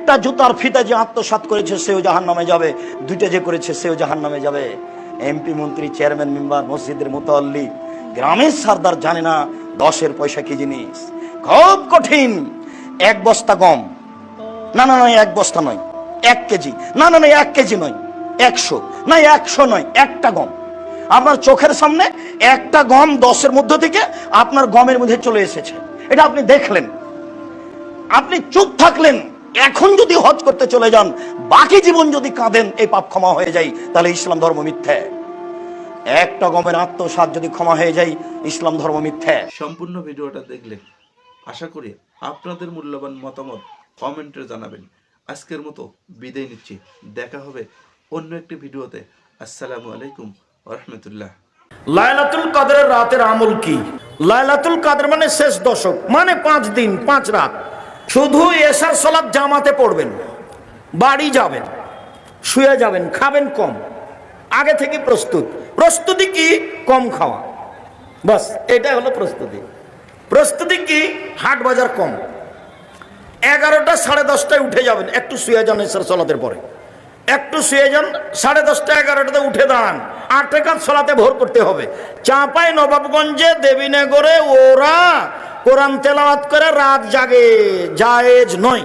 একটা জুতার ফিতা যে আত্মসাৎ করেছে সেও জাহান্নামে যাবে, দুইটা যে করেছে সেও জাহান্নামে যাবে। এমপি, মন্ত্রী, চেয়ারম্যান, মেম্বার, মসজিদের মুতাল্লি, গ্রামের সর্দার জানে না 10-এর পয়সা কি জিনিস। খুব কঠিন। 1 বস্তা গম, না না নয় 1 বস্তা নয় 1 কেজি, না না নয় 1 কেজি নয় 100, না 100 নয়, একটা গম আপনার চোখের সামনে, একটা গম 10-এর মধ্য থেকে আপনার গমের মধ্যে চলে এসেছে, এটা আপনি দেখলেন, আপনি চুপ থাকলেন। এখন যদি হজ করতে চলে যান, বাকি জীবন যদি কাঁদেন এই পাপ ক্ষমা হয়ে যায়, তাহলে ইসলাম ধর্ম মিথ্যা। একটা গমের আত্মসাৎ যদি ক্ষমা হয়ে যায়, ইসলাম ধর্ম মিথ্যা। সম্পূর্ণ ভিডিওটা দেখলেন, আশা করি আপনাদের মূল্যবান মতামত কমেন্টে জানাবেন। আজকের মতো বিদায় নিচ্ছি, দেখা হবে অন্য একটি ভিডিওতে। আসসালামু আলাইকুম ওয়া রাহমাতুল্লাহ। লাইলাতুল কদরের রাতের আমল কি? লাইলাতুল কদর মানে শেষ দশক, মানে 5 দিন 5 রাত। শুধু এশার সালাত জামাতে পড়বেন, বাড়ি যাবেন, শুয়ে যাবেন, খাবেন কম, আগে থেকে প্রস্তুতি কি? কম খাওয়া, বাস এটা হলো প্রস্তুতি। প্রস্তুতি কি? হাট বাজার কম। 11টা 10:30টায় উঠে যাবেন, একটু শুয়ে যান, এশার সালাতের পরে একটু শুয়ে যান, 10:30 11টাতে উঠে দাঁড়ান, 8 রাকাত সালাতে ভোর করতে হবে। চাঁপাই নবাবগঞ্জে, দেবীনগরে ওরা কোরআন তেলাওয়াত করে রাত জাগে, জায়েজ নয়।